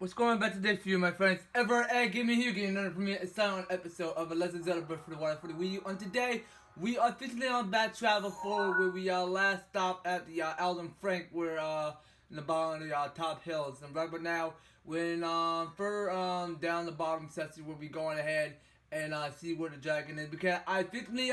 What's going on back today for you, my friends? Give me here, getting another premiere silent episode of a Legend of Zelda Breath for the Water for the Wii U. And today, we are officially on back travel forward where we last stopped at the Eldin Frank, where in the bottom of the top hills. And right now, we're in further down the bottom section where we going ahead and see where the dragon is, because I officially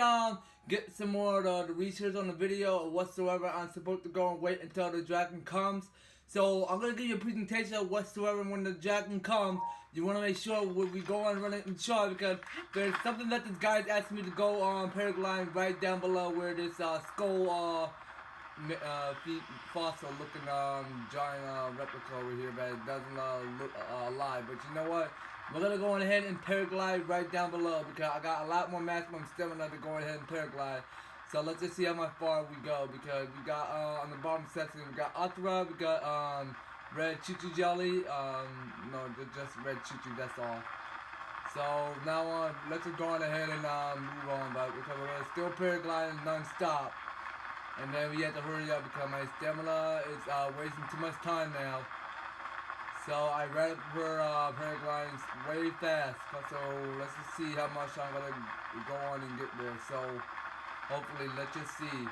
get some more of the research on the video or whatsoever. I'm supposed to go and wait until the dragon comes. So I'm gonna give you a presentation of whatsoever. When the dragon comes, you wanna make sure we go on running and show, because there's something that this guy's asking me to go on paragliding right down below where this skull fossil looking giant replica over here, but it doesn't look alive. But you know what? We're gonna go on ahead and paraglide right down below, because I got a lot more maximum stamina to go ahead and paraglide. So let's just see how much far we go, because we got on the bottom section we got Athra, we got red choo-choo jelly, no, just red choo-choo, that's all. So now let's just go on ahead and move on, but because we're still paragliding non-stop, and then we have to hurry up because my stamina is wasting too much time now. So I read for paragliding way fast, so let's just see how much I'm gonna go on and get there. So hopefully, let's just see.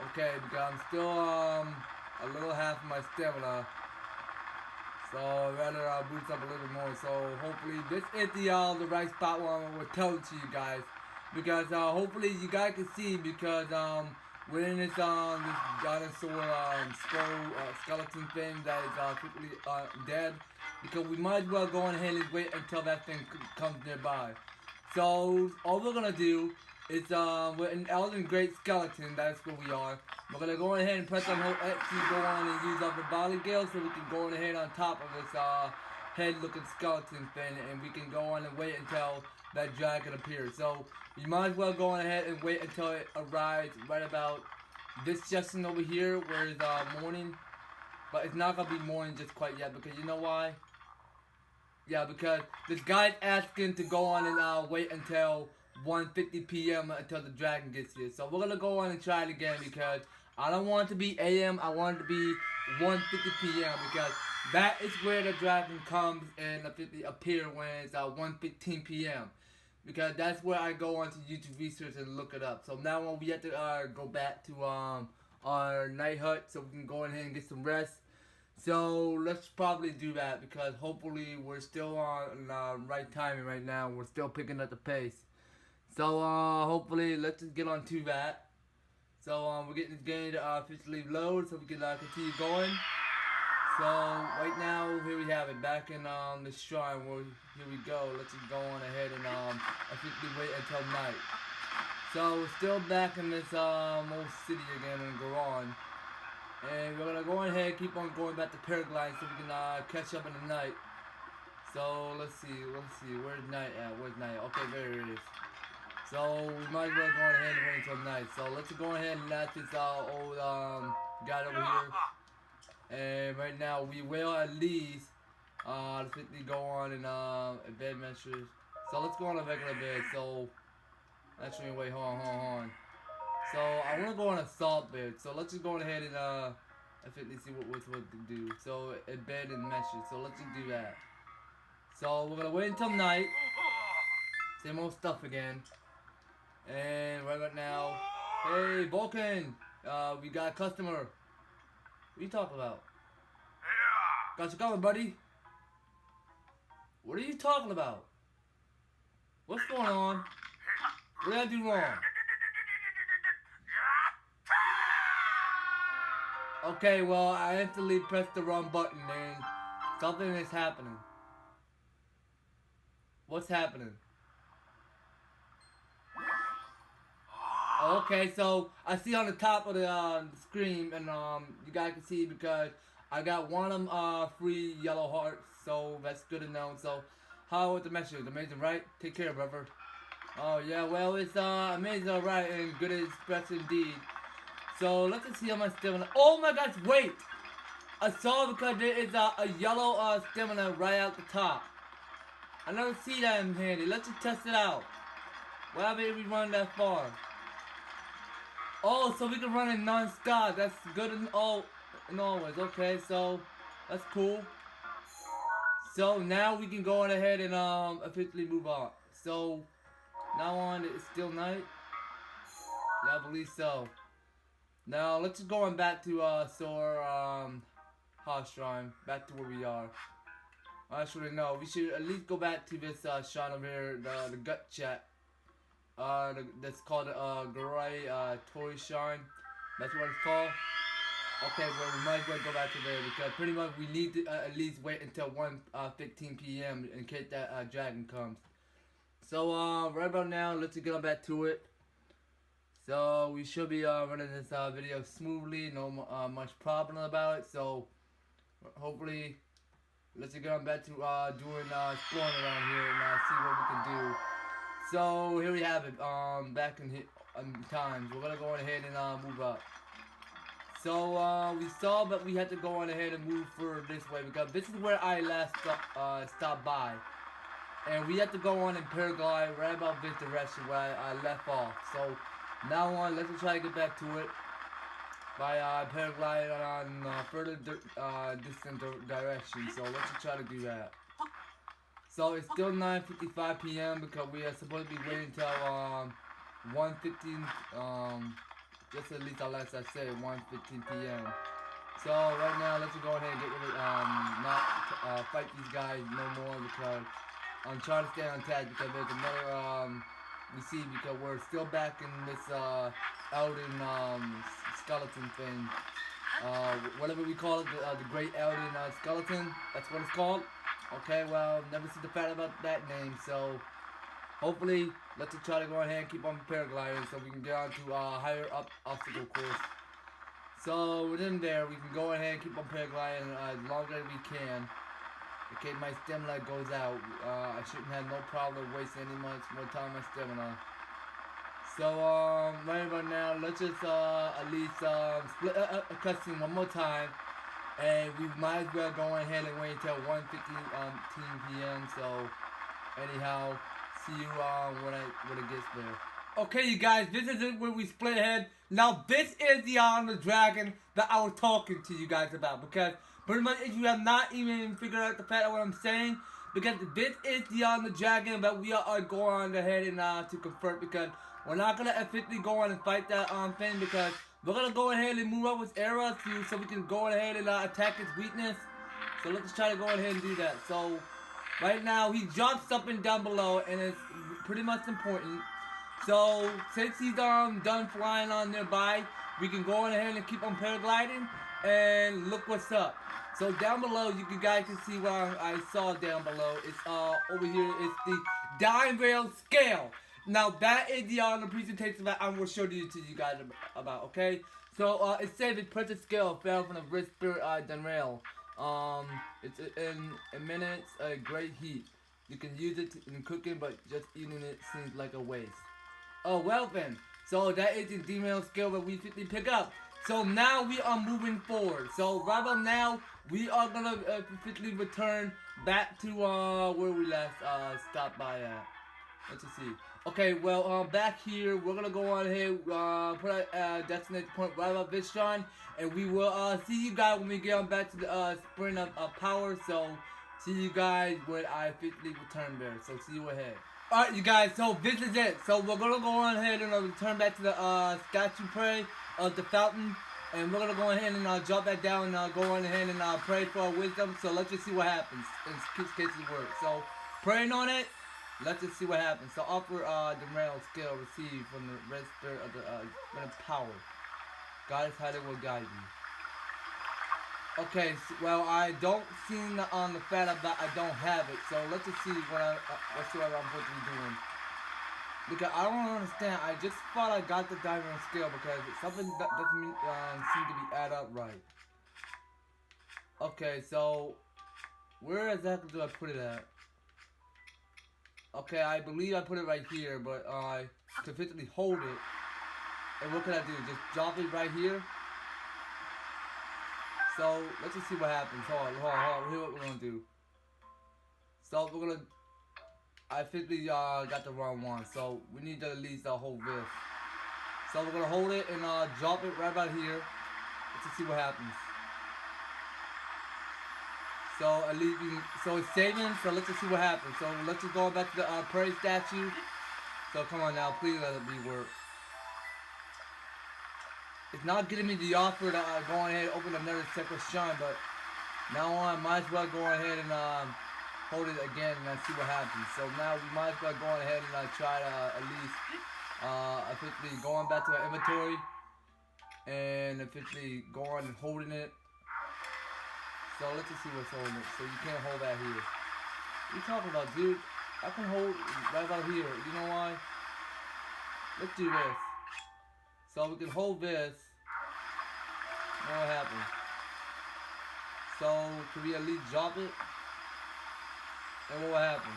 Okay, because I'm still a little half of my stamina, so I'd rather boost up a little bit more. So hopefully this is the right spot where I will tell it to you guys, because hopefully you guys can see, because we're in this dinosaur skeleton thing that is quickly dead, because we might as well go on ahead and wait until that thing comes nearby. So all we're gonna do is we're an Eldin Great Skeleton, that's where we are. We're gonna go ahead and press on hold X to go on and use up the body gale, so we can go on ahead on top of this head looking skeleton thing, and we can go on and wait until that dragon appears. So you might as well go on ahead and wait until it arrives right about this section over here where it's morning. But it's not gonna be morning just quite yet, because you know why? Yeah, because this guy's asking to go on and wait until 1:50 p.m. until the dragon gets here. So we're gonna go on and try it again, because I don't want it to be AM, I want it to be 1:50 p.m. because that is where the dragon comes and appear when it's 1:15 p.m. because that's where I go onto YouTube research and look it up. So now we have to go back to our night hut so we can go ahead and get some rest. So let's probably do that, because hopefully we're still on right timing right now. We're still picking up the pace. So hopefully let's just get on to that. So we're getting this game to officially load so we can continue going. So right now, here we have it, back in the shrine. Where here we go. Let's just go on ahead and officially wait until night. So we're still back in this old city again in Garon, and we're gonna go on ahead, keep on going back to paragliding so we can catch up in the night. So let's see, where's night at? Where's night? Okay, there it is. So we might as well go on ahead and wait until night. So let's go ahead and let this old guy over here. And right now we will at least quickly go on and bed measures. So let's go on a regular bed. So actually, wait, hold on. So I want to go on a salt bed. So let's just go on ahead and quickly see what's what to do. So a bed and meshes. So let's just do that. So we're gonna wait until night. Same old stuff again. And right about now, hey Vulcan, we got a customer. What are you talking about? Got you coming, buddy. What are you talking about? What's going on? What did I do wrong? Okay, well, I instantly pressed the wrong button and something is happening. What's happening? Okay, so I see on the top of the screen, and you guys can see, because I got one of them free yellow hearts, so that's good to know. So how was the message? Amazing, right? Take care, brother. Oh yeah, well, it's amazing, alright, and good express indeed. So let's just see how much stamina. Oh my gosh, wait! I saw, because there is a yellow stamina right out the top. I never see that in handy. Let's just test it out. What happens if we run that far? Oh, so we can run it non-stop. That's good and always. Okay, so that's cool. So now we can go on ahead and officially move on. So now on it's still night. Yeah, I believe so. Now let's just go on back to Sor House Shrine, back to where we are. Actually, no, we should at least go back to this shrine over here, the gut chat. That's called Gray Toy Shrine. That's what it's called. Okay, well we might as well go back to there because pretty much we need to at least wait until 1:15 p.m. in case that dragon comes. So right about now, let's get on back to it. So we should be running this video smoothly, no much problem about it. So hopefully, let's get on back to doing exploring around here and see what we can do. So here we have it. Back in times, we're gonna go on ahead and move up. So we saw that we had to go on ahead and move further this way because this is where I last stopped by. And we have to go on and paraglide right about this direction where I left off. So now on, let's try to get back to it by paragliding on further distant direction. So let's just try to do that. So it's still 9:55 p.m. because we are supposed to be waiting until 1:15. Just at least unless I say 1:15 p.m. So right now, let's just go ahead and get rid of not fight these guys no more because I'm trying to stay on task because there's another we see because we're still back in this Eldin skeleton thing. Whatever we call it, the Great Eldin skeleton. That's what it's called. Okay, well, never seen the fact about that name, so hopefully let's just try to go ahead and keep on paragliding so we can get on to higher up obstacle course. So within there, we can go ahead and keep on paragliding as long as we can. Okay, my stamina goes out. I shouldn't have no problem wasting any more time on my stamina. So right about now, let's just at least split a cutscene one more time, and we might as well go ahead and wait until 1:15 p.m. So anyhow, see you when it gets there. Okay, you guys, this is it where we split ahead. Now this is the dragon that I was talking to you guys about because pretty much if you have not even figured out the fact of what I'm saying, because this is the dragon that we are going ahead and to confront because we're not gonna officially go on and fight that thing because we're gonna go ahead and move up with arrows so we can go ahead and attack its weakness. So let's try to go ahead and do that. So right now he drops something down below and it's pretty much important. So since he's done flying on nearby, we can go on ahead and keep on paragliding and look what's up. So down below, you guys can see what I saw down below. It's over here. It's the Dinraal Scale. Now that is the presentation that I'm gonna show you to you guys about. Okay. So it says the precious scale fell from the rich spirit Dinraal. It's in minutes a great heat. You can use it in cooking, but just eating it seems like a waste. Oh well then. So that is the Dinraal Scale that we pick up. So now we are moving forward. So right about now, we are gonna officially return back to where we last stopped by at. Let's just see. Okay, well back here, we're gonna go on ahead, put a destination point right about this shrine, and we will see you guys when we get on back to the sprint of power. So see you guys when I officially return there. So see you ahead. Alright, you guys, so this is it. So we're gonna go on ahead and return back to the statue pray of the fountain. And we're gonna go ahead and drop that down and go on ahead and pray for our wisdom. So let's just see what happens in case it works. So praying on it, let's just see what happens. So offer the Dinraal Scale received from the red spirit of the power. God is how they will guide you. Okay, so, well I don't see on the fact that I don't have it. So let's just see what let's see what I'm supposed to be doing. Because I don't understand. I just thought I got the Dinraal Scale because something that doesn't seem to be add up right. Okay, so where exactly do I put it at? Okay, I believe I put it right here, but to physically hold it. And what can I do? Just drop it right here? So let's just see what happens. Hold on. Here's what we're gonna do. So we're gonna. I physically got the wrong one, so we need to at least hold this. So we're gonna hold it and drop it right about here. Let's just see what happens. So at least so it's saving. So let's just see what happens. So let's just go back to the prairie statue. So come on now, please let it be work. It's not giving me the offer to go on ahead and open another second shrine, but now on, might as well go ahead and hold it again and see what happens. So now we might as well go ahead and try to at least officially go on back to our inventory and officially go on and holding it. So let's just see what's holding it. So you can't hold that here. What are you talking about, dude? I can hold right about here. You know why? Let's do this. So we can hold this. What happens? So can we at least drop it? And what will happen?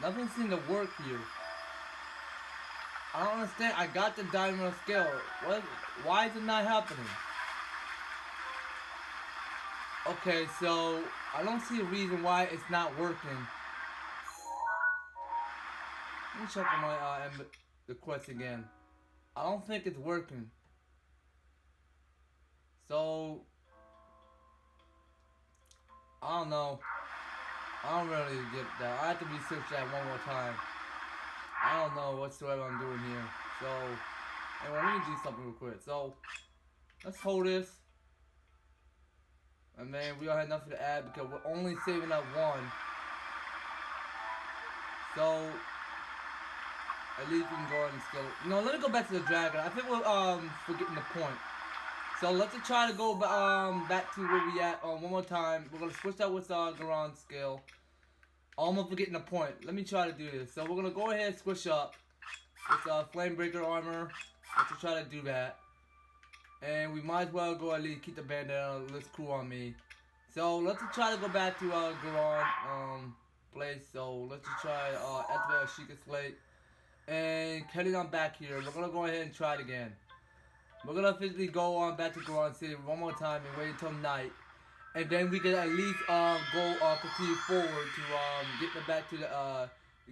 Nothing seems to work here. I don't understand. I got the Dinraal Scale. What? Why is it not happening? Okay, so I don't see a reason why it's not working. Let me check on my the quest again. I don't think it's working. So I don't know. I don't really get that. I have to research that one more time. I don't know whatsoever I'm doing here. So anyway, let me do something real quick. So let's hold this. And then we don't have nothing to add because we're only saving up one. So at least we can go ahead and scale it. No, let me go back to the dragon. I think we're forgetting the point. So let's just try to go back to where we at one more time. We're gonna switch that with Dinraal Scale. Almost forgetting the point. Let me try to do this. So we're gonna go ahead and switch up. It's Flame Breaker armor. Let's just try to do that. And we might as well go at least keep the bandana. Let's crew on me. So let's just try to go back to Dinraal place. So let's just try activate Sheikah Slate. And heading on back here. We're gonna go ahead and try it again. We're gonna physically go on back to Dinraal City one more time and wait until night. And then we can at least continue forward to get back to the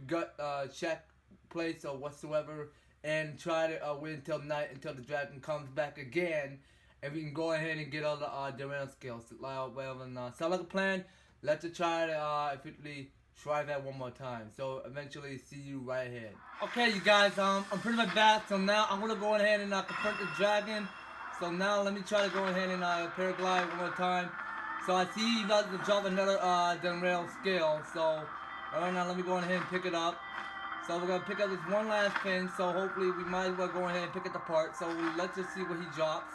gut check place or whatsoever, and try to wait until night until the dragon comes back again, and we can go ahead and get all the Dinraal Scales. Sound like a plan? Let's try to officially try that one more time. So eventually see you right ahead. Okay, you guys, I'm pretty much back. So now I'm gonna go ahead and confront the dragon. So now let me try to go ahead and paraglide one more time. So I see he's about to drop another Dinraal Scale. So right now let me go ahead and pick it up. So we're gonna pick up this one last pin. So hopefully we might as well go ahead and pick it apart. So let's just see what he drops.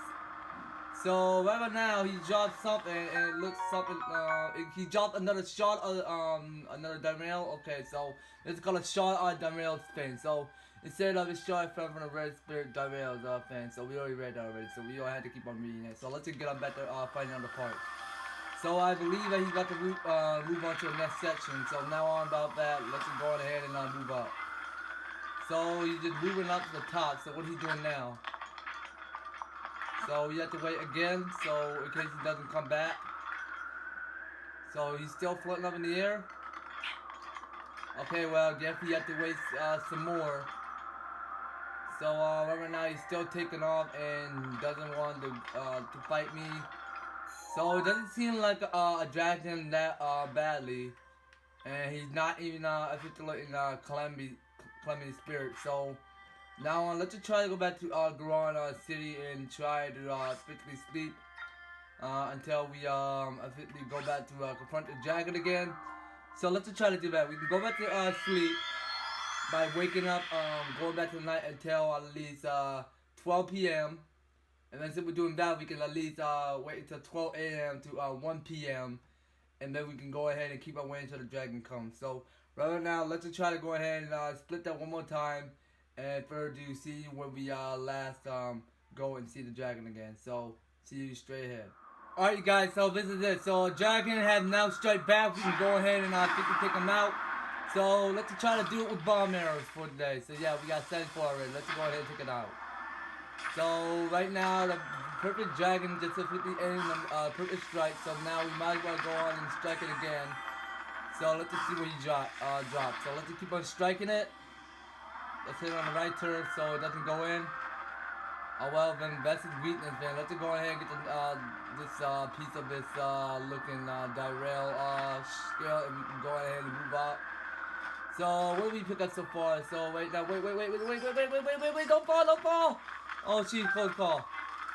So right about now he dropped something, and it looks something. He dropped another shot of another Dinraal. Okay, so it's called a shot Dinraal spin. So instead of a shot from the red spirit Dinraal fin. So we already read that already. So we don't have to keep on reading it. So let's just get on back to finding another part. So I believe that he's about to move on to the next section. So now on about that, let's just go on ahead and move up. So he's just moving up to the top. So what he's doing now? So you have to wait again, so in case he doesn't come back. So he's still floating up in the air. Okay, well, I guess we have to wait some more. So right now he's still taking off and doesn't want to fight me. So it doesn't seem like a dragon that badly, and he's not even officially in calamity spirit. So now on, let's just try to go back to Dinraal City and try to officially sleep until we officially go back to confront the dragon again. So let's just try to do that. We can go back to sleep by waking up, going back to the night until at least 12 p.m. And then since we're doing that, we can at least wait until 12 a.m. to 1 p.m. And then we can go ahead and keep on waiting until the dragon comes. So right now, let's just try to go ahead and split that one more time. And further to see when we last go and see the dragon again. So see you straight ahead. Alright, you guys, so this is it. So dragon has now straight back. We can go ahead and take him out. So let's just try to do it with bomb arrows for today. So yeah, we got 74 already. Let's go ahead and take it out. So right now the perfect dragon just officially aimed the perfect strike. So now we might as well go on and strike it again. So let's just see what he drops. So let's just keep on striking it. Let's hit it on the right turf so it doesn't go in. Oh well, then that's his weakness. Then let's go ahead and get this piece of this looking Dinraal scale, and we can go ahead and move up. So what did we pick up so far? So wait, now wait, don't fall! Oh, geez, close call.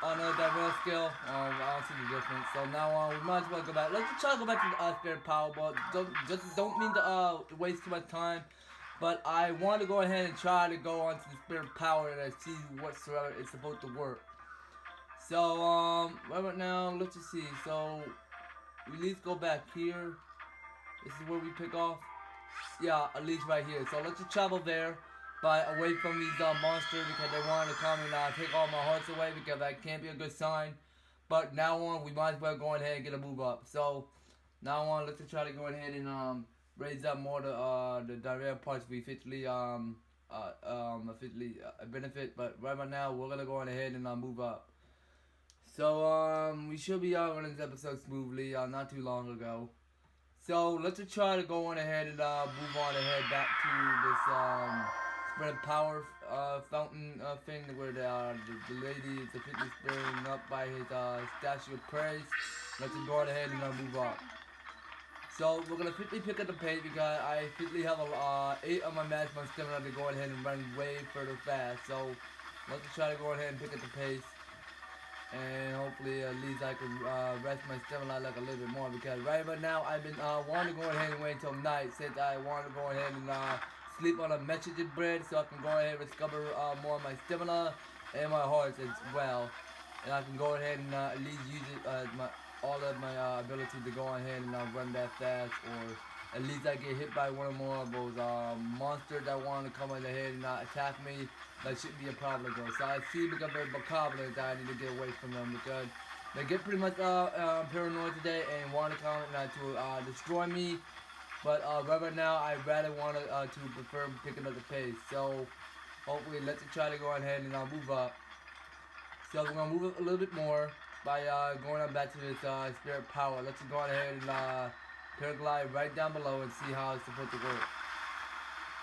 Oh no, Dinraal scale. I don't see the difference. So now on, we might as well go back. Let's just try to go back to the spirit power, but don't mean to waste too much time. But I want to go ahead and try to go onto the spirit power and see whatsoever it's supposed to work. So right now, let's just see. So we at least go back here. This is where we pick off. Yeah, at least right here. So let's just travel there, but away from these monsters because they want to come and take all my hearts away because that can't be a good sign. But now on, we might as well go ahead and get a move up. So now on, let's just try to go ahead and raise up more the direct parts we officially benefit. But right now, we're gonna go ahead and move up. So we should be running this episode smoothly. Not too long ago. So let's just try to go on ahead and move on ahead back to this spread power fountain thing where the lady is officially spinning up by his statue of praise. Let's just go on ahead and move on. So we're gonna quickly pick up the pace because I quickly have 8 of my maximum stamina to go ahead and run way further fast. So let's just try to go ahead and pick up the pace. And hopefully at least I can rest my stamina like a little bit more because right about now I've been wanting to go ahead and wait until night since I want to go ahead and sleep on a messaging bread so I can go ahead and discover more of my stamina and my hearts as well. And I can go ahead and at least use it all of my ability to go ahead and run that fast, or at least I get hit by one or more of those monsters that want to come in ahead and attack me. That shouldn't be a problem though. So I see because they're macabre that I need to get away from them because they get pretty much paranoid today and want to come to destroy me. But right now I rather want to prefer picking up the pace. So hopefully let's try to go ahead and move up. So we're gonna move up a little bit more by going on back to this spirit power. Let's go ahead and paraglide right down below and see how it's supposed to work.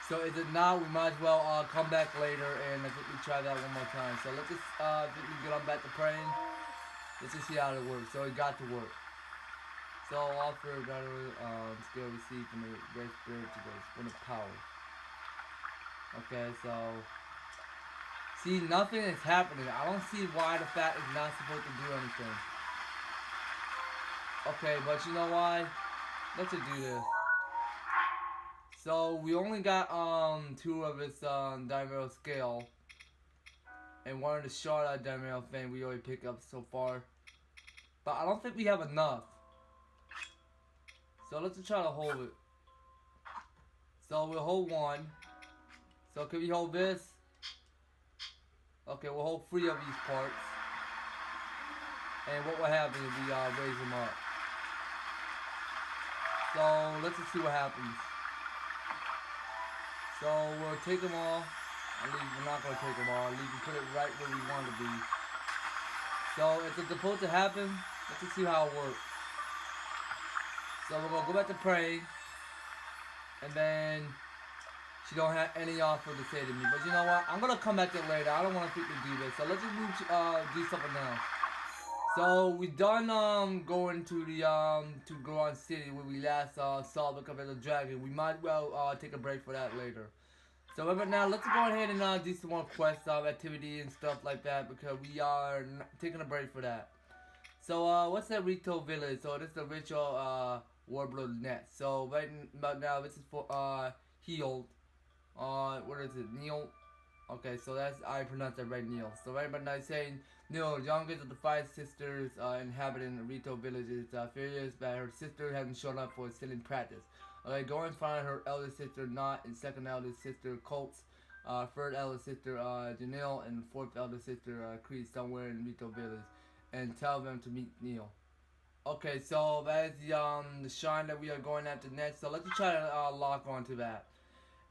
So is it not? We might as well come back later and I think we try that one more time. So let's just get on back to praying. Let's just see how it works. So it got to work. So offer scale received from the great spirit to the spirit of power. Okay, so see, nothing is happening. I don't see why the fact is not supposed to do anything. Okay, but you know why? Let's just do this. So we only got 2 of this Dinraal Scale and one of the shard Dinraal thing we already picked up so far. But I don't think we have enough. So let's just try to hold it. So we'll hold 1. So can we hold this? Okay, we'll hold 3 of these parts. And what will happen if we raise them up? So let's just see what happens. So we'll take them all. At least we're not going to take them all. At least we put it right where we want to be. So if it's supposed to happen, let's just see how it works. So we're going to go back to praying. And then she don't have any offer to say to me. But you know what? I'm going to come back to it later. I don't want to quickly do this. So let's just move do something else. So we done going to the to Goron City where we last saw the cover of the dragon. We might well take a break for that later. So right now let's go ahead and do some more quest activity and stuff like that because we are taking a break for that. So what's that Rito village? So this is the ritual warbler net. So right about now this is for healed. What is it? Neil. Okay, so that's I pronounced that right, Neil. So right about now it's saying Neil, youngest of the 5 sisters inhabiting the Rito village, is furious that her sister hasn't shown up for a sitting practice. Okay, go and find her eldest sister Not and second eldest sister Colts, third eldest sister Janelle, and fourth eldest sister Creed somewhere in Rito village, and tell them to meet Neil. Okay, so that is the shrine that we are going after next. So let's just try to lock onto that.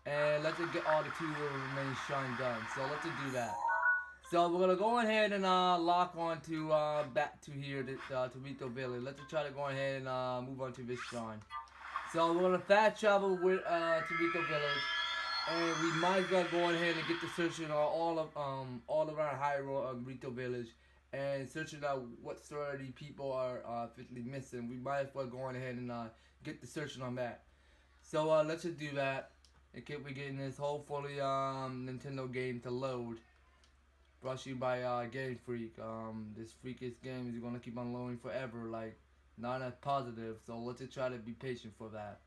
And let's just get all the 2 remaining shrines done. So let's just do that. So we're gonna go ahead and lock on to back to here to Rito Village. Let's just try to go ahead and move on to this shrine. So we're gonna fast travel with to Rito Village. And we might as well go ahead and get to searching on all of our Hyrule Rito village and searching out what sorority people are officially missing. We might as well go on ahead and get the searching on that. So let's just do that and keep we getting this hopefully Nintendo game to load. Brought to you by Game Freak. This freakish game is gonna keep on loading forever, like not as positive. So let's just try to be patient for that.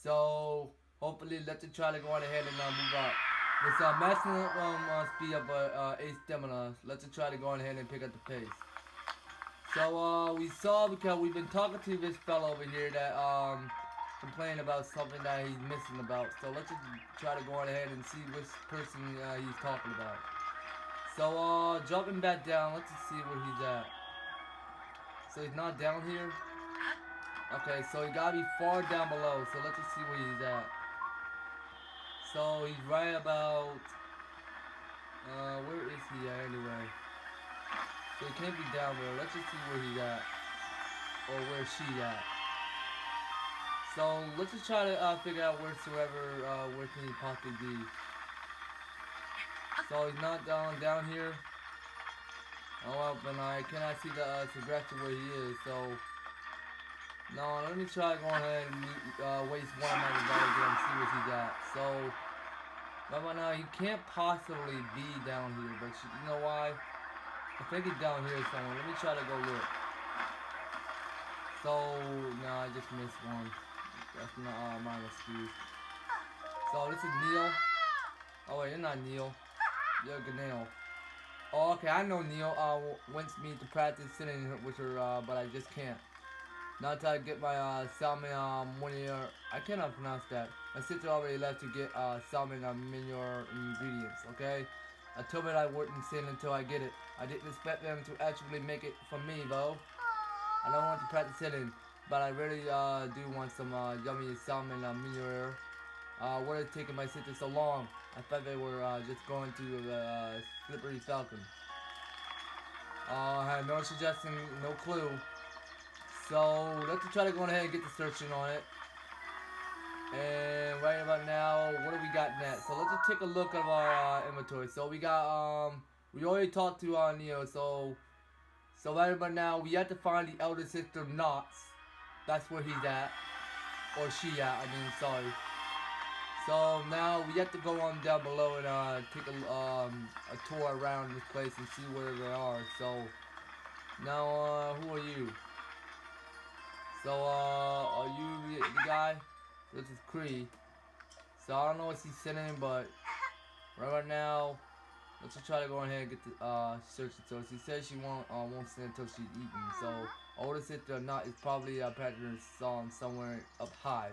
So hopefully let's just try to go on ahead and move up. With maximum speed of 8 stamina, let's just try to go on ahead and pick up the pace. So we saw because we've been talking to this fellow over here that complaining about something that he's missing about. So let's just try to go on ahead and see which person he's talking about. So jumping back down, let's just see where he's at. So he's not down here. Okay, so he gotta be far down below. So let's just see where he's at. So he's right about where is he at anyway? So he can't be down there. Let's just see where he's at. Or where she at. So let's just try to figure out where can he possibly be. So he's not down here. Oh well, but I cannot see the suggestion where he is, so no, let me try to go ahead and waste one of my devices and see where he's at. So right now he can't possibly be down here, but you know why? I think he's down here somewhere. Let me try to go look. So no, I just missed one. That's not my excuse. So this is Neil. Oh wait, you're not Neil. You're Ganale. Oh, okay, I know Neil wants me to practice sitting with her, but I just can't. Not until I get my salmon minior. I cannot pronounce that. My sister already left to get salmon minior ingredients. Okay, I told her I wouldn't sit until I get it. I didn't expect them to actually make it for me though. I don't want to practice sitting, but I really do want some yummy salmon minior. What is taking my sister so long? I thought they were just going to the Slippery Falcon. I had no suggestion, no clue. So let's try to go ahead and get the searching on it. And right about now, what do we got next? So let's just take a look at our inventory. So we got we already talked to Neo. So right about now, we have to find the elder sister Knots. That's where he's at, or she at. I mean, sorry. So now we have to go on down below and take a tour around this place and see where they are. So now who are you? So are you the guy? This is Cree. So I don't know what she's sitting, but right now let's just try to go ahead and get the searching. So she says she won't sit until she's eaten. So older sister or not is probably a predator somewhere up high.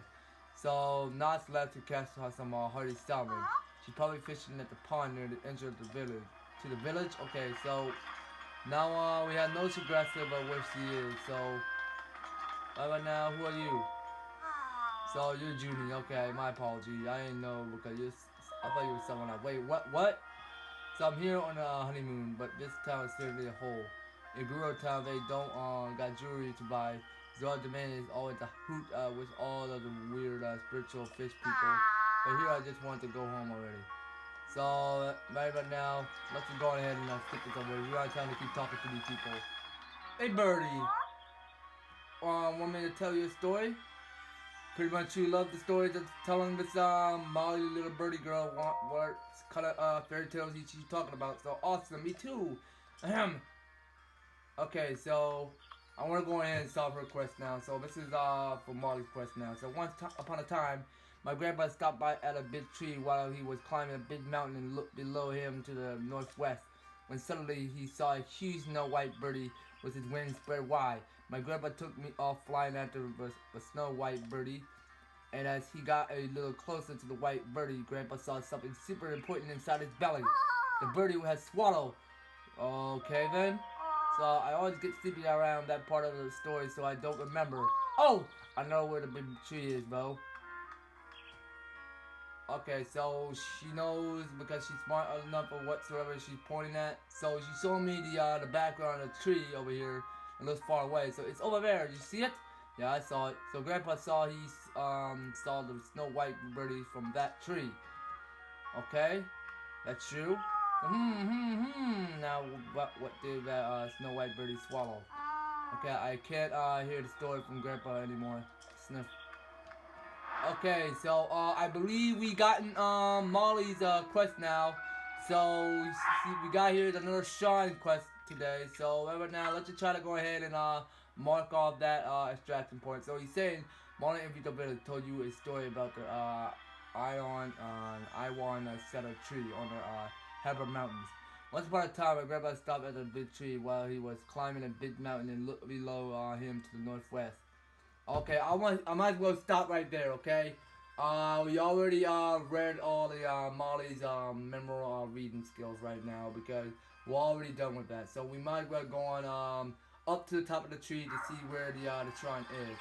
So Knots left to catch some hardy salmon. She's probably fishing at the pond near the edge of the village. To the village? Okay, so now we have no suggestion about where she is. So right now, who are you? So you're Junie. Okay, my apology. I didn't know because I thought you were someone else. Wait, what? So I'm here on a honeymoon, but this town is seriously a hole. In Guru Town, they don't got jewelry to buy. Zora Demand is always a hoot with all of the weird spiritual fish people. But here I just want to go home already. So right about now, let's just go ahead and skip this over. We're not trying to keep talking to these people. Hey Birdie, want me to tell you a story? Pretty much you love the story that's telling this Molly little birdie girl what kind of fairy tales she's talking about. So awesome, me too. Ahem. Okay, so I want to go ahead and solve her quest now. So this is for Molly's quest now. So once upon a time, my grandpa stopped by at a big tree while he was climbing a big mountain and looked below him to the northwest. When suddenly he saw a huge snow white birdie with his wings spread wide. My grandpa took me off flying after the snow white birdie. And as he got a little closer to the white birdie, Grandpa saw something super important inside his belly. The birdie had swallowed. Okay then. So I always get sleepy around that part of the story, so I don't remember. Oh! I know where the big tree is, though. Okay, so she knows because she's smart enough for whatsoever she's pointing at. So she showed me the background of the tree over here. It looks far away. So it's over there. You see it? Yeah, I saw it. So Grandpa saw saw the snow white birdie from that tree. Okay, that's you. Now, what did that Snow White birdie swallow? Okay, I can't hear the story from Grandpa anymore. Sniff. Okay, so I believe we gotten Molli's quest now. So we got here another shrine quest today. So right now, let's just try to go ahead and mark off that extraction point. So he's saying Molli and Rito told you a story about the Ion set a tree on the Heber Mountains. Once upon a time, my grandpa stopped at a big tree while he was climbing a big mountain and looked below him to the northwest. Okay, I might as well stop right there. Okay, we already read all the Molli's memorable reading skills right now because we're already done with that. So we might as well go on up to the top of the tree to see where the shrine is.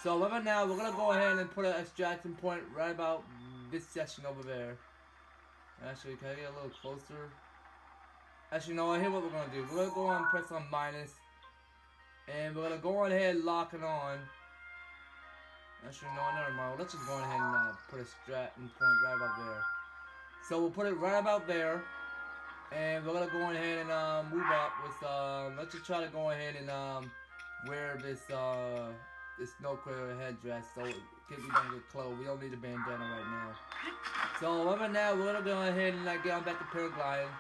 So right now we're gonna go ahead and put an extraction point right about this section over there. Actually, can I get a little closer? Actually, no. Here's what we're gonna do. We're gonna go on press on minus, and we're gonna go on ahead and lock it on. Actually, no, never mind. Let's just go ahead and put a extraction point right about there. So we'll put it right about there, and we're gonna go on ahead and move up with let's just try to go ahead and wear this snow clear headdress so we don't get clothes. We don't need a bandana right now. So right now we're gonna go ahead and get on back to paragliding.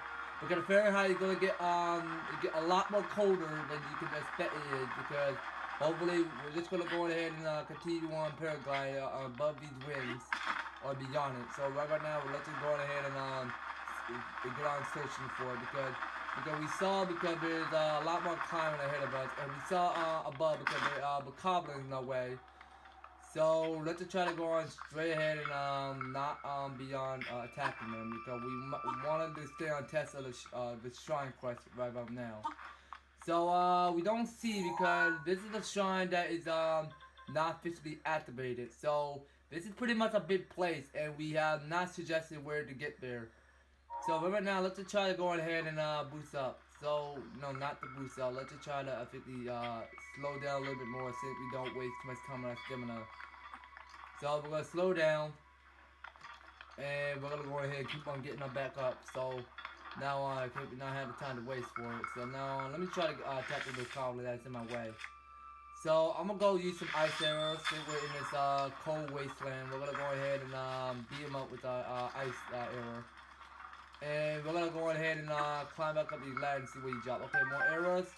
Because the Fahrenheit is gonna get a lot more colder than you can expect it is because hopefully we're just gonna go ahead and continue on paragliding above these winds or beyond it. So right now let's just go ahead and get on searching for it because there's a lot more climbing ahead of us, and we saw above because there are goblins in the way. So let's just try to go on straight ahead and not beyond attacking them because we wanted to stay on test of the shrine quest right about now. So we don't see because this is a shrine that is not officially activated. So this is pretty much a big place, and we have not suggested where to get there. So right now, let's just try to go ahead and boost up. So, no, not the boost up. Let's just try to slow down a little bit more so we don't waste too much time on our stamina. So we're going to slow down. And we're going to go ahead and keep on getting our back up. So now I not have the time to waste for it. So now let me try to attack the goblin that's in my way. So I'm going to go use some ice arrows since we're in this cold wasteland. We're going to go ahead and beat him up with our ice arrow. And we're gonna go ahead and climb back up these ladders and see where you drop. Okay, more arrows.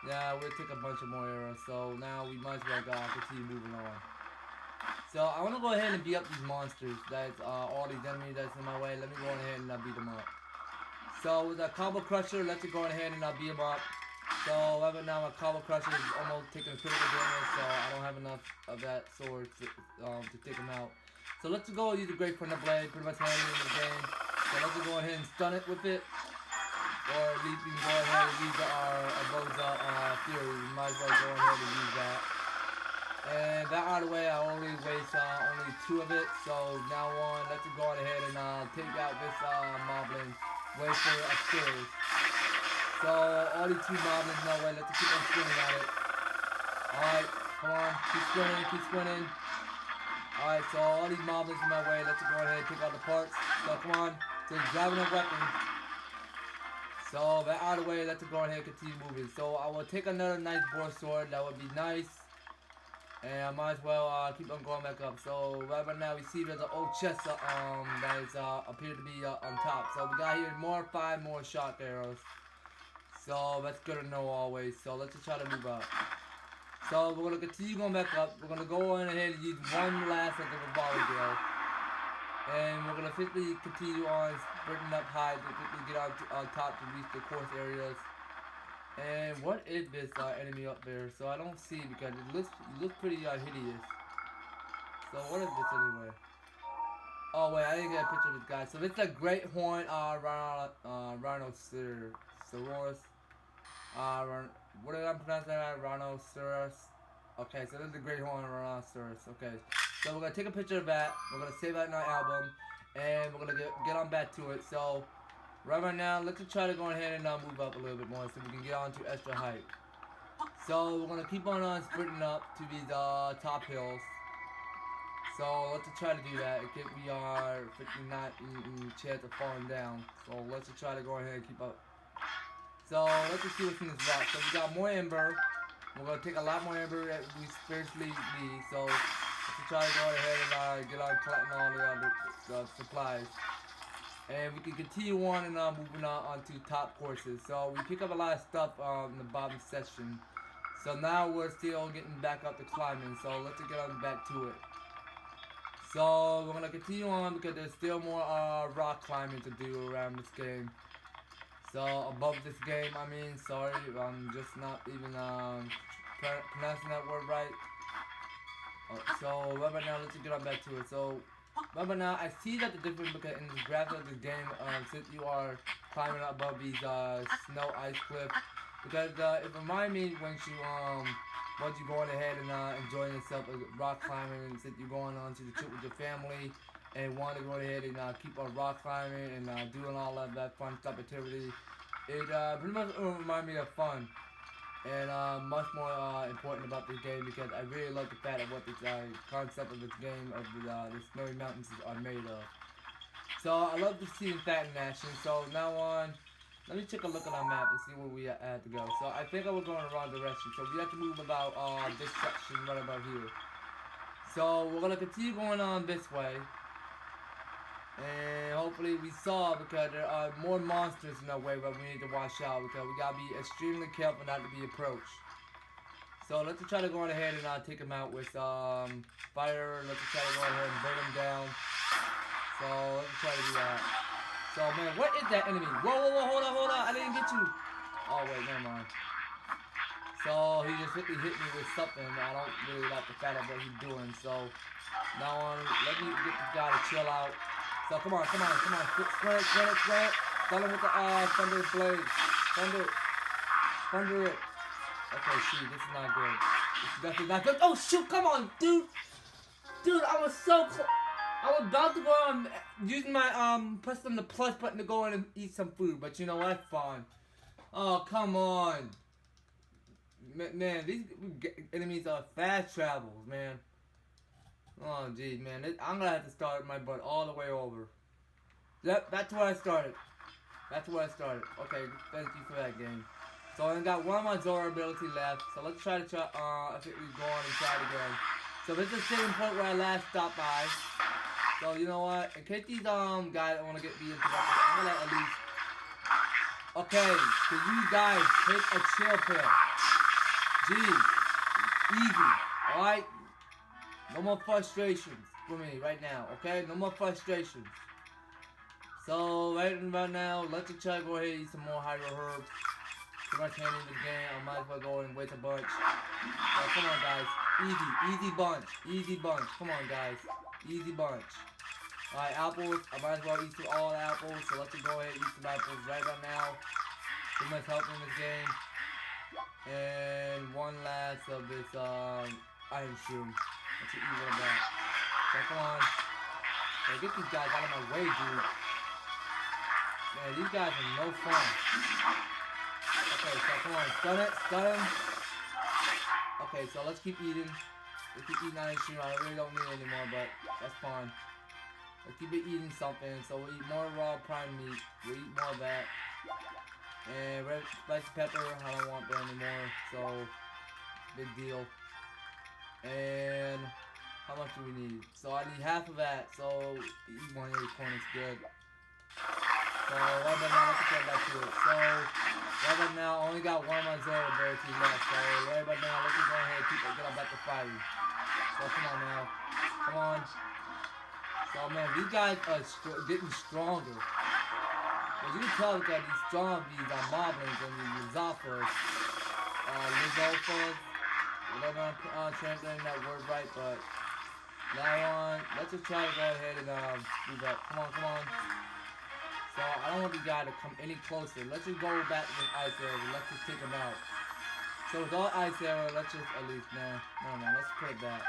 Yeah, we'll take a bunch of more arrows. So now we might as well continue moving on. So I wanna go ahead and beat up these monsters. That's all these enemies that's in my way. Let me go ahead and beat them up. So with a combo crusher, let's go ahead and beat them up. So right now my combo crusher is almost taking a critical damage, so I don't have enough of that sword to take them out. So let's go use the Great Thunder Blade, pretty much handy in the game. So let's go ahead and stun it with it. Or at least we can go ahead and use our Boza Fury. We might as well go ahead and use that. And that out of the way, I only waste only 2 of it. So now on, let's go ahead and take out this moblin. Wait for it upstairs. So all these 2 moblins in our way, let's keep on swinging at it. Alright, come on, keep swinging. Alright, so all these moblins in my way, let's go ahead and take out the parts. So come on. So grabbing a weapon. So that out of the way, let's go ahead and continue moving. So I will take another nice boar sword. That would be nice. And I might as well keep on going back up. So right now we see there's an old chest that is appeared to be on top. So we got here 5 more shock arrows. So that's good to know always. So let's just try to move up. So we're gonna continue going back up. We're gonna go on ahead and use one last of the revolver drill. And we're going to quickly continue on sprinting up high to quickly get on top to reach the course areas. And what is this enemy up there? So I don't see because it looks pretty hideous. So what is this anyway? Oh wait, I didn't get a picture of this guy. So this is a great horn rhinoceros. What did I pronounce that? Rhinoceros. Okay, so this is a great horn rhinoceros. Okay. So we're going to take a picture of that, we're going to save that in our album, and we're going to get on back to it. So, right now, let's just try to go ahead and move up a little bit more so we can get on to extra height. So, we're going to keep on sprinting up to these top hills. So let's try to do that. Okay, we are 59 in chance of falling down. So let's try to go ahead and keep up. So let's just see what's in this rock. So we got more ember. We're gonna take a lot more ember that we spiritually need. So let's try to go ahead and get on collecting all the other supplies. And we can continue on and moving on onto top courses. So we pick up a lot of stuff in the bottom section. So now we're still getting back up to climbing. So let's get on back to it. So we're gonna continue on because there's still more rock climbing to do around this game. So above this game, I mean, sorry, I'm just not even pronouncing that word right. So right about now, let's get on back to it. So right about now, I see that the difference because in the graphics of the game, since you are climbing up above these snow ice cliffs, because it reminds me when once you're going ahead and enjoying yourself rock climbing, and since you're going on to the trip with your family and want to go ahead and keep on rock climbing and doing all of that fun stuff activity, it pretty much reminds me of fun and much more important about this game because I really like the fact of what this concept of this game of the snowy mountains are made of. So I love to see that in action. So now on. Let me take a look at our map and see where we had to go. So I think I was going the wrong direction. So we have to move about this section right about here. So we're gonna continue going on this way. And hopefully we saw because there are more monsters in our way, but we need to watch out because we gotta be extremely careful not to be approached. So let's try to go on ahead and take them out with fire. Let's try to go ahead and burn them down. So let's try to do that. So man, what is that enemy? Whoa, hold on, I didn't get you. Oh wait, never mind. So he just hit me with something. I don't really like the fact of what he's doing. So now on, let me get this guy to chill out. So come on. Sprint it. Stun him with the thunder blade. Thunder it. Okay, shoot, this is not good. This is definitely not good. Oh shoot, come on, dude. Dude, I was so close. I was about to go on using my pressing the plus button to go in and eat some food, but you know what? Fine. Oh come on, man. These enemies are fast travels, man. Oh geez, man. I'm gonna have to start my butt all the way over. Yep, that's where I started. Okay, thank you for that game. So I got one of my Zora ability left. So let's try to I think we go on and try it again. So this is the same point where I last stopped by. So you know what? In case these guys want to get me interrupted, I'm gonna at least. Okay, so you guys take a chill pill. Jeez, easy. All right. No more frustrations for me right now. Okay, no more frustrations. So right now, let's try to go ahead and eat some more hydro herbs. Too much handy in the game. I might as well go and wait a bunch. So come on, guys. Easy bunch. Come on, guys. Easy bunch. Alright, apples. I might as well eat through all the apples. So let's go ahead and eat some apples right about now. Too much help in this game. And one last of this iron shroom. Let's eat one of that. So come on. Hey, get these guys out of my way, dude. Man, these guys are no fun. Okay, so come on. Stun him. Okay, so let's keep eating. Let's keep eating iron shroom. I really don't need it anymore, but that's fine. Let's keep eating something. So we'll eat more raw prime meat. We'll eat more of that. And red spicy pepper, I don't want that anymore. So, big deal. And how much do we need? So I need half of that. So eat one acorn is good. So right about now, let's get back to it. So right about now, I only got one of my Zora ability left. So right about now, let's just go ahead and get on back to fighting. So come on now. Come on. So man, these guys are getting stronger. As you can tell, we got these zombies, moblins, and these Lizalfas. Whatever I'm translating that word right, but now on, let's just try to go ahead and move up. Come on. So I don't want these guys to come any closer. Let's just go back with ice arrow. Let's just take them out. So with all ice arrow, let's just at least no, let's put it back.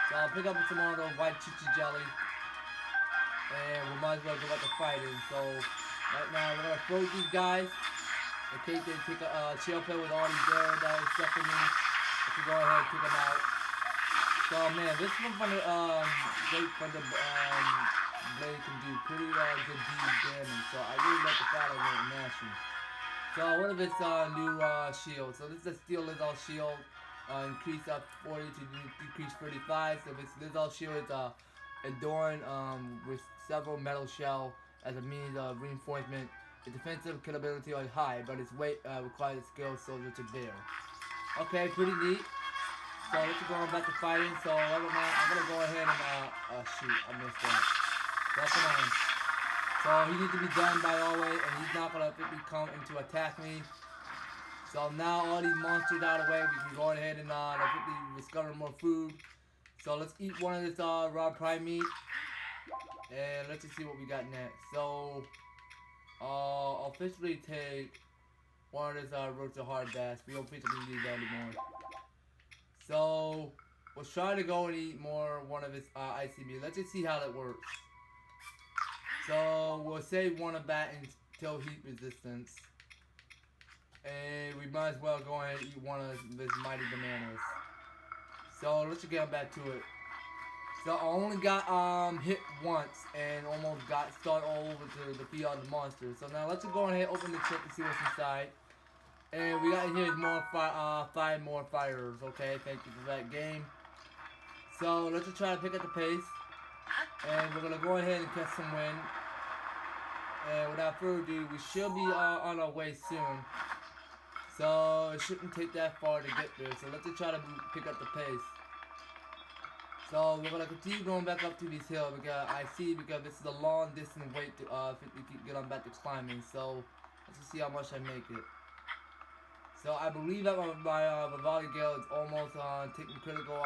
So I'll pick up some more of those white chichi jelly. And we might as well go back to fighting. So right now we're gonna throw these guys in case they take a chill pill with all these arrows that are stuck in me. Let's go ahead and take them out. So So man, this one from the blade can do pretty good damage. So I really like the fact of it mashing. So what if it's new shield? So this is a steel Lizard shield. Increase up 40 to decrease 35. So if it's Lizard shield, it's enduring with several metal shell as a means of reinforcement. Its defensive capability is high, but its weight requires a skilled soldier to bear. Okay, pretty neat. So let's go on back to fighting. So right now I'm gonna go ahead and shoot. I missed that. So come on. So he needs to be done by all way, and he's not gonna come in to attack me. So now all these monsters out of the way, we can go ahead and discover more food. So let's eat one of this raw prime meat, and let's just see what we got next. So I'll officially take one of this roasted hard bass. We don't officially need that anymore. So we'll try to go and eat one of his icy meat. Let's just see how that works. So we'll save one of that until heat resistance. And we might as well go ahead and eat one of this mighty bananas. So let's just get back to it. So I only got hit once and almost got started all over to defeat all the monsters. So now let's just go ahead and open the chip and see what's inside. And we got here more 5 more fires. Okay, thank you for that game. So let's just try to pick up the pace. And we're gonna go ahead and catch some wind. And without further ado, we should be on our way soon. So it shouldn't take that far to get there. So let's just try to pick up the pace. So we're gonna continue going back up to these hills because this is a long distance wait to get on back to climbing. So let's just see how much I make it. So I believe that my volley gale is almost taking critical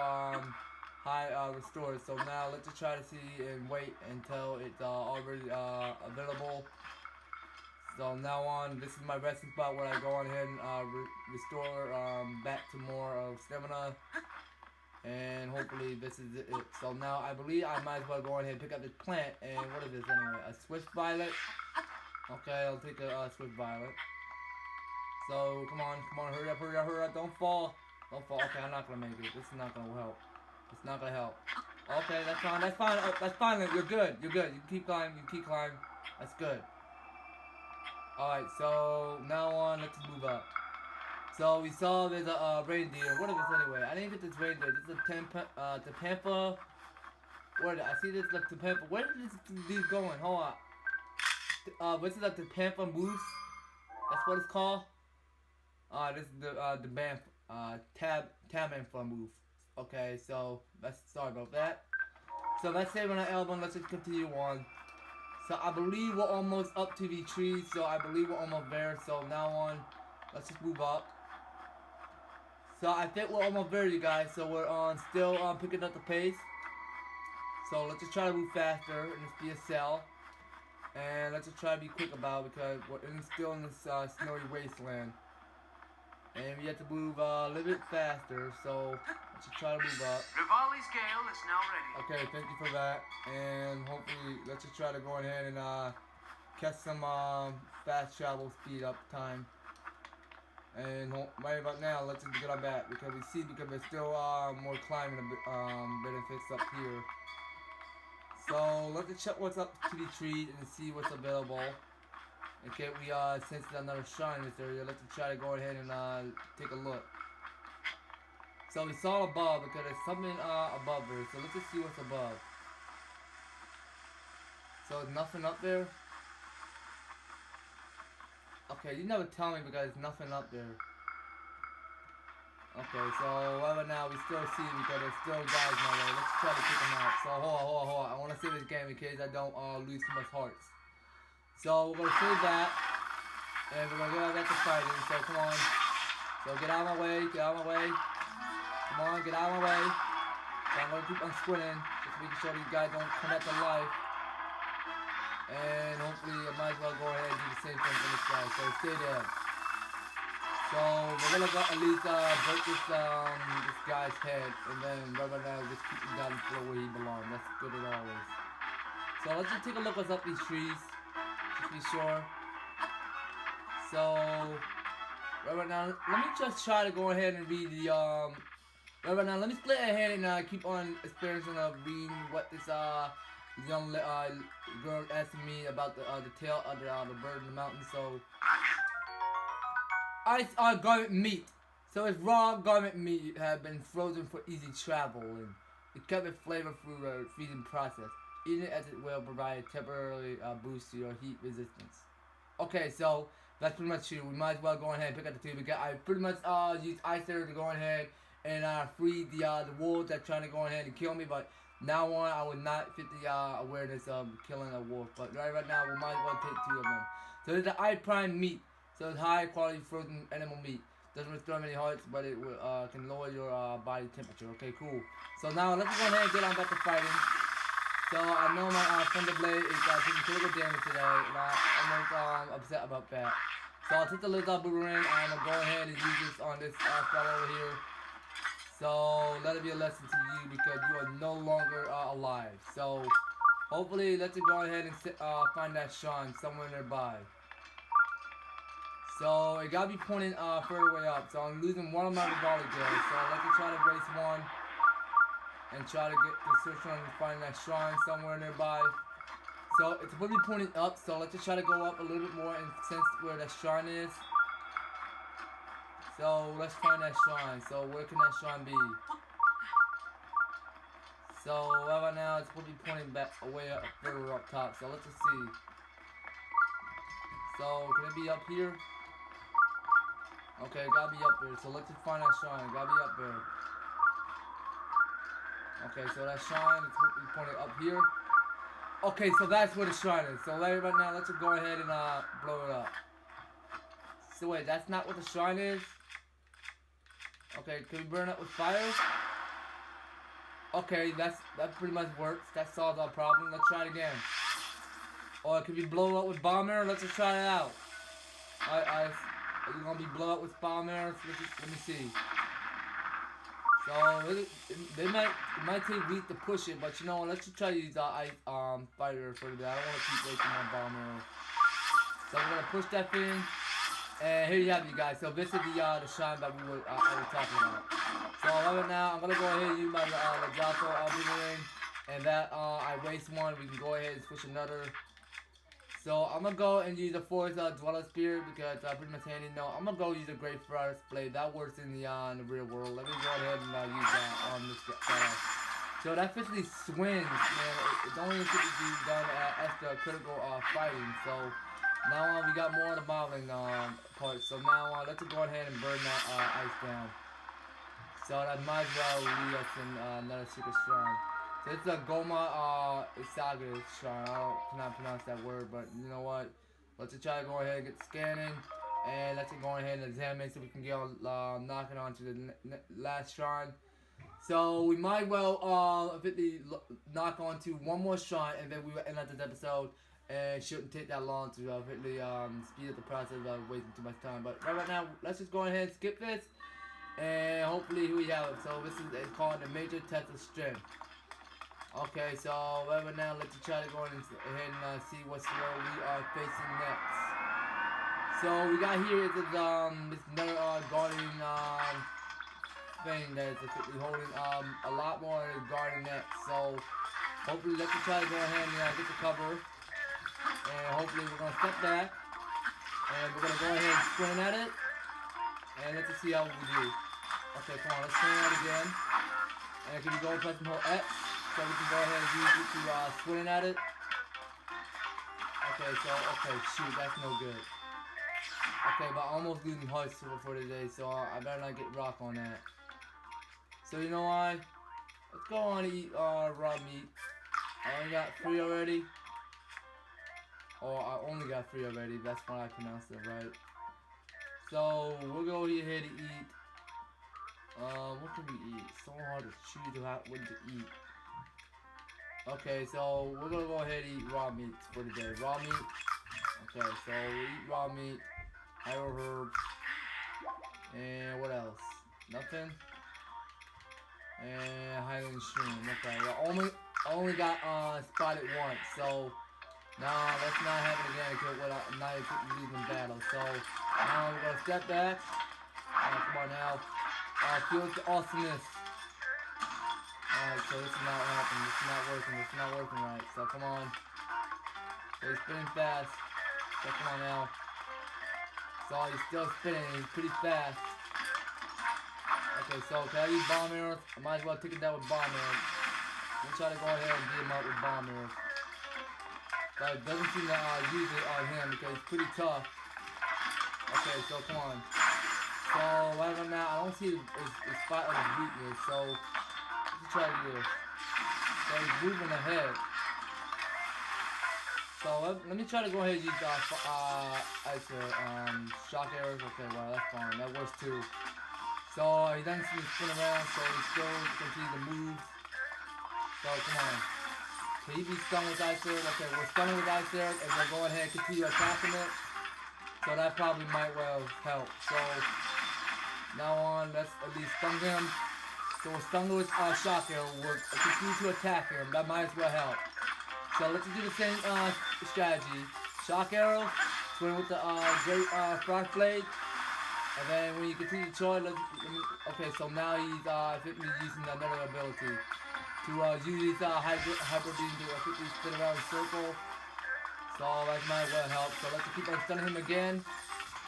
high restored. So now let's just try to see and wait until it's already available. So now on, this is my resting spot where I go on ahead and restore back to more of stamina. And hopefully this is it. So now I believe I might as well go ahead and pick up this plant. And what is this anyway? A swift violet. Okay, I'll take a swift violet. So come on, hurry up, don't fall. Okay, I'm not gonna make it. This is not gonna help. It's not gonna help. Okay, that's fine, you're good. You can keep climbing, That's good. Alright, so now on, let's move up. So we saw there's a reindeer. What is this anyway? I didn't get this reindeer. This is a Tampa. Where did I see this? Like Tampa. Where did this dude going? Hold on. What's it like? The Tampa Moose? That's what it's called. This is the band Tamanfa move. Okay, so sorry about that. So let's say when I Eldin, let's just continue on. So I believe we're almost up to the trees. So I believe we're almost there. So now on, let's just move up. So I think we're almost there, you guys. So we're still picking up the pace. So let's just try to move faster and just be a cell. And let's just try to be quick about it because we're still in this snowy wasteland. And we have to move a little bit faster, so let's just try to move up. Dinraal Scale is now ready. Okay, thank you for that. And hopefully, let's just try to go ahead and catch some fast travel speed up time. And right about now, let's just get on back because there's still more climbing benefits up here. So let's just check what's up to the trees and see what's available. Okay, we since there's another shrine in this area, let's try to go ahead and take a look. So we saw above because there's something above there. So let's just see what's above. So there's nothing up there. Okay, you never tell me because there's nothing up there. Okay, so right now we still see because there's still guys in my way. Let's try to pick them out. So hold on. I want to save this game in case I don't lose too much hearts. So we're going to save that, and we're going to go back to fighting, so come on. So get out of my way, Come on, get out of my way. So I'm going to keep on sprinting, just making sure these guys don't come back to life. And hopefully I might as well go ahead and do the same thing for this guy, so stay there. So we're going to at least break this guy's head, and then right now just keep him down the floor where he belongs. That's good as always. So let's just take a look what's up these trees. Just be sure. So right now, let me just try to go ahead and read the Right now, let me split ahead and keep on experiencing reading what this young girl asking me about the tail of the bird in the mountain. So, ice garment meat. So its raw garment meat had been frozen for easy travel, and it kept its flavor through the freezing process. Eating it as it will provide temporarily boost to your heat resistance. Okay, so that's pretty much true. We might as well go ahead and pick up the two because I pretty much used ice there to go ahead and free the wolves that trying to go ahead and kill me. But now on, I would not fit the awareness of killing a wolf. But right now, we might as well take two of them. So there's the eye prime meat. So it's high quality frozen animal meat. Doesn't restore many hearts, but it can lower your body temperature. Okay, cool. So now let's go ahead and get on back to fighting. So I know my Thunder Blade is taking critical damage today, and I'm almost upset about that. So I'll take the Lizard Boomerang, and I'm gonna go ahead and use this on this fellow over here. So let it be a lesson to you because you are no longer alive. So hopefully let's go ahead and find that shrine somewhere nearby. So it gotta be pointing further way up. So I'm losing one of my volley girls. So let's try to race one and try to get the search on and find that shrine somewhere nearby. So it's supposed to be pointing up. So let's just try to go up a little bit more and sense where that shrine is. So let's find that shrine. So where can that shrine be? So right now it's supposed to be pointing back way up further up top. So let's just see. So can it be up here? Okay, gotta be up there. So let's just find that shrine. Gotta be up there. Okay, so that shrine is pointed up here. Okay, so that's where the shrine is. So right now, let's just go ahead and blow it up. So wait, that's not what the shrine is? Okay, can we burn up with fire? Okay, that pretty much works. That solves our problem. Let's try it again. Or can we blow up with bomb arrow? Let's just try it out. Alright, are you gonna be blow up with bomb arrows? Let me see. So it might take weeks to push it, but you know what? Let's just try to use the ice fighter for today. I don't want to keep wasting my bomb arrow. So we're gonna push that thing, and here you have it, you guys. So this is the shrine that we were talking about. So right now I'm gonna go ahead and use my Legato Boomerang, and that I waste one. We can go ahead and switch another. So I'm gonna go and use the Forest Dweller Spear because pretty much handy. No, I'm gonna go use the Great Forest Blade. That works in the real world. Let me go ahead and use that on this guy. So that officially swings, man. It don't even get to be done extra critical fighting. So now on we got more of the modeling part. So now on, let's go ahead and burn that ice down. So that might as well lead us in another secret shrine. So it's a Goma Isaga shrine. I cannot pronounce that word, but you know what? Let's just try to go ahead and get scanning, and let's go ahead and examine so we can get knocking on to the last shrine. So we might well knock on to one more shrine, and then we will end up this episode. And it shouldn't take that long to speed up the process of wasting too much time. But right now, let's just go ahead and skip this, and hopefully we have it. So this is called the Major Test of Strength. Okay, so right now let's try to go ahead and see what's where we are facing next. So we got here is this another guardian thing that is holding a lot more guardian next. So hopefully let's try to go ahead and get the cover, and hopefully we're gonna step back, and we're gonna go ahead and sprint at it, and let's just see how we do. Okay, come on, let's sprint at it again, and can you go and press and hold X? So we can go ahead and use it to swing at it. Okay, shoot, that's no good. Okay, but I'm almost losing hearts for today, so I better not get rock on that. So you know what? Let's go on and eat raw meat. I only got 3 already. Or I only got 3 already, that's why I pronounced it right. So we'll go ahead and eat. What can we eat? It's so hard to choose what to eat. Okay, so we're gonna go ahead and eat raw meat for today. Raw meat. Okay, so we eat raw meat, arrow herbs, and what else? Nothing. And Highland Shroom. Okay, well, only got spotted once, so now let's not have it again because now you're losing battle. So now we're gonna step back. Come on now. Feel the awesomeness. Alright, so this is not helping. This is not working. This is not working right. So come on. So he's spinning fast. So come on now. So he's still spinning. He's pretty fast. Okay, so can I use bomb arrows? I might as well take it down with bomb arrows. I'm try to go ahead and beat him up with bomb arrows. But it doesn't seem to use it on him because it's pretty tough. Okay, so come on. So right about now, I don't see his spot of his weakness. So let's try to do this. So he's moving ahead. So let me try to go ahead and use shock arrows. Okay, well that's fine. That works too. So he doesn't see me spin around. So he still continue to move. So come on. Can he be stung with ice arrows? Okay, we're stunning with ice arrows, and we'll go ahead and continue attacking it. So that probably might well help. So now on, let's at least stun him. So we'll stun with shock arrow. We'll continue to attack him. That might as well help. So let's do the same strategy. Shock arrow, swing with the great frost blade, and then when you continue to charge, okay. So now he's using another ability to use his hyper beam to quickly spin around in a circle. So that might well help. So let's keep on stunning him again,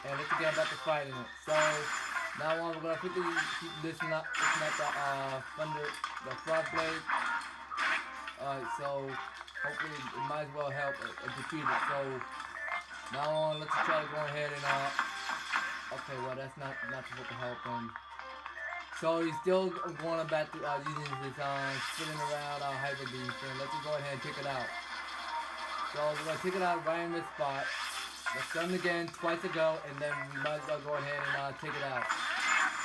and let's get back to fighting it. So now on, we're gonna quickly keep lifting up the frost blade. Alright, so hopefully it might as well help defeat it. So now on, let's try to go ahead and okay, well that's not supposed to help him. So he's still going back to using his spinning around hyper beam thing. Let's just go ahead and take it out. So we're gonna take it out right in this spot. Let's stun it again twice ago, and then we might as well go ahead and take it out.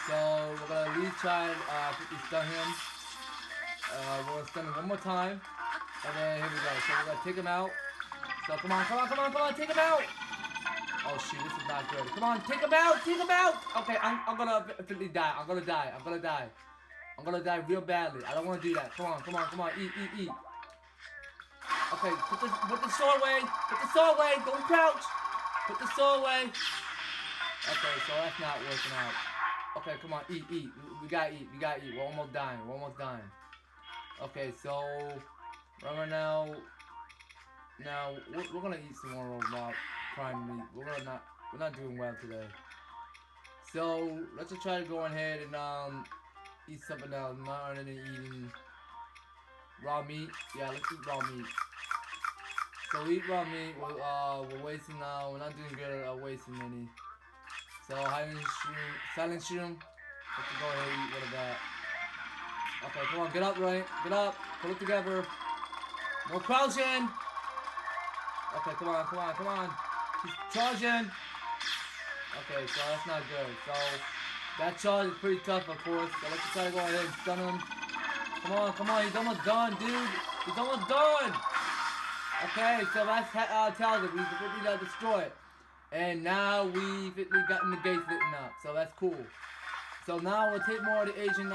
So we're gonna at least try and quickly stun him. We're gonna stun him one more time, and then here we go. So we're gonna take him out. So come on, take him out! Oh shoot, this is not good. Come on, take him out! Okay, I'm gonna officially die. I'm gonna die. I'm gonna die real badly. I don't wanna do that. Come on, eat. Okay, put the sword away. Don't crouch. Put the sword away. Okay, so that's not working out. Okay, come on, eat. We gotta eat. We're almost dying. Okay, so right now we're gonna eat some more prime meat. We're not doing well today. So let's just try to go ahead and eat something else. Not other than eating raw meat. Yeah, let's eat raw meat. So we eat raw meat. We're wasting now. We're not doing good at wasting any. So silent shroom. Let's go ahead and eat one of that. Okay, come on, get up, right? Get up. Pull it together. More crouching. Okay, come on. He's charging. Okay, so that's not good. So that charge is pretty tough, of course. So let's just try to go ahead and stun him. Come on. He's almost done, dude. He's almost done. Okay, so that's tells it. We got to destroy it. And now we've gotten the gates lit up. So that's cool. So now we'll take more of the Asian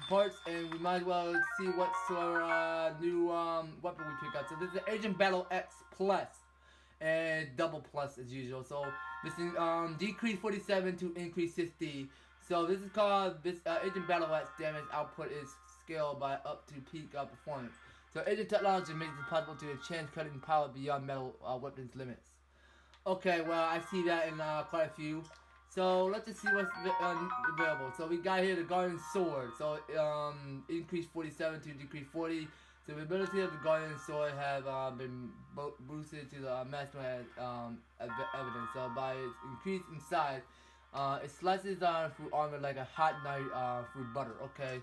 parts, and we might as well see what sort of new weapon we pick up. So this is the Agent Battle X Plus, and double plus as usual. So this is decrease 47 to increase 60. So this is called Agent Battle X damage output is scaled by up to peak performance. So Agent technology makes it possible to enhance cutting power beyond metal weapons limits. Okay, well I see that in quite a few. So let's just see what's available. So we got here the Guardian Sword. So increase 47 to decrease 40. So the ability of the Guardian Sword have been boosted to the maximum evidence. So by its increase in size, it slices through armor like a hot knife through butter. Okay.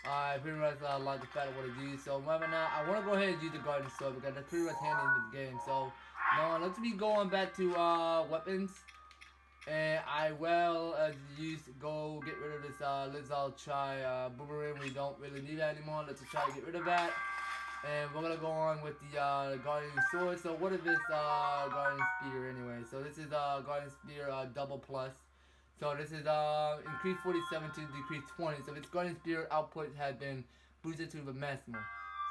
I pretty much like the fact of what it does. So right now, I want to go ahead and use the Guardian Sword because that's pretty much handy in this game. So now let's be going back to weapons. And I will go get rid of this, let's all try boomerang. We don't really need that anymore. Let's just try to get rid of that. And we're gonna go on with the Guardian Sword. So what is this Guardian Spear anyway? So this is Guardian Spear double plus. So this is increase 47 to decrease 20. So this Guardian Spear output has been boosted to the maximum.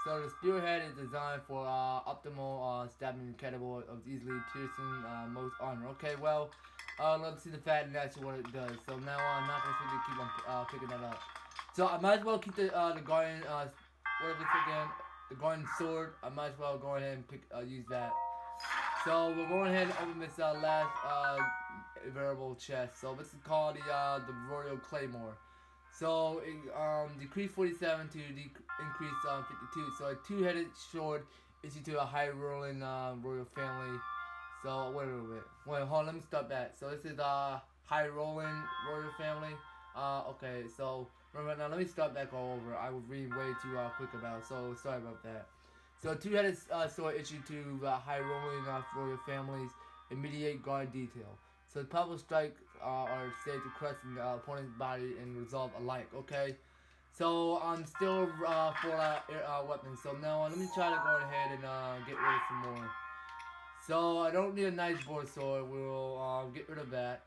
So the spearhead is designed for optimal stabbing capable of easily piercing most armor. Okay, well. Let's see the fat and actually what it does. So now I'm not going to keep on picking that up. So I might as well keep the Guardian what is this again? The garden sword. I might as well go ahead and use that. So we're going ahead and open this last variable chest. So this is called the Royal Claymore. So it decreased 47 to increase 52. So a two-headed sword is to a high rolling royal family. So wait a minute. Wait, hold on, let me start that. So this is high rolling royal family. Okay, so remember now let me start back all over. I was reading way too quick about it, so sorry about that. So two-headed sword issued to high rolling royal families, immediate guard detail. So the powerful strike are said to crush the opponent's body and resolve alike. Okay. So I'm still for weapons. So now let me try to go ahead and get rid of some more. So I don't need a nice board sword. We'll get rid of that.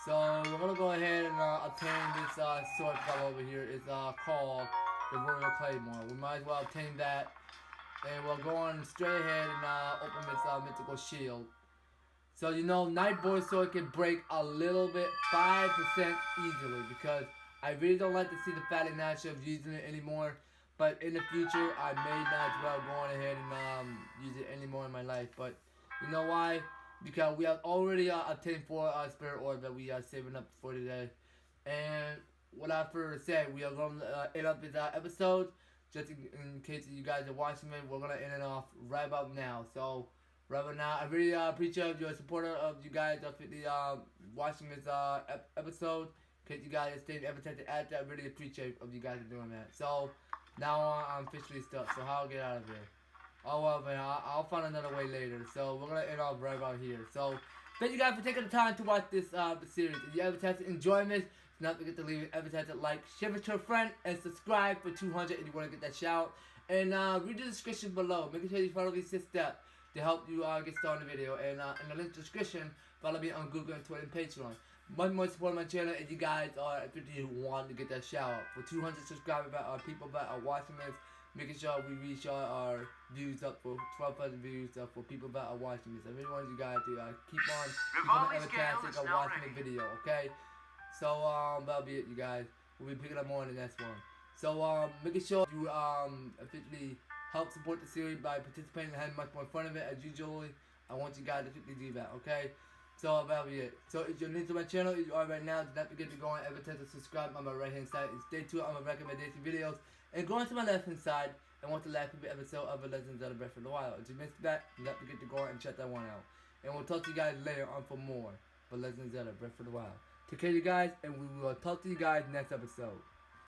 So we're gonna go ahead and obtain this sword fellow over here. It's called the Royal Claymore. We might as well obtain that, and we'll go on straight ahead and open this mythical shield. So you know, Night Board Sword can break a little bit, 5% easily, because I really don't like to see the fatty nature of using it anymore. But in the future, I may not as well go on ahead and use it anymore in my life. But you know why? Because we have already obtained 4 spirit orbs that we are saving up for today. And without further say, we are going to end up this episode. Just in case you guys are watching it, we're going to end it off right about now. So right about now, I really appreciate your support of you guys watching this episode. In case you guys are staying ever tempted at that, I really appreciate of you guys doing that. So now on, I'm officially stuck. So how I'll get out of here? Oh well, man, I'll find another way later. So we're gonna end off right about here. So thank you guys for taking the time to watch this series. If you ever tend to enjoy this, do not forget to leave an ever like, share it to a friend, and subscribe for 200 if you want to get that shout. And read the description below. Make sure you follow these 6 steps to help you get started in the video. And in the link description, follow me on Google and Twitter and Patreon. Much more support my channel if you guys are if you want to get that shout out. For 200 subscribers people that are watching this, making sure we reach our views up for 12,000 views for people that are watching this. I really want you guys to keep on becoming EVER-TASTIC of watching the video, okay? So that'll be it, you guys. We'll be picking up more in the next one. So making sure you officially help support the series by participating and having much more fun of it as usually. I want you guys to officially do that, okay? So that'll be it. So if you're new to my channel, if you are right now, do not forget to go on EVER-TASTIC and subscribe on my right hand side and stay tuned on my recommendation videos. And go on to my left hand side and watch the last episode of The Legend of Zelda Breath of the Wild. If you missed that, do not forget to go on and check that one out. And we'll talk to you guys later on for more for Legend of Zelda Breath of the Wild. Take care, you guys, and we will talk to you guys next episode.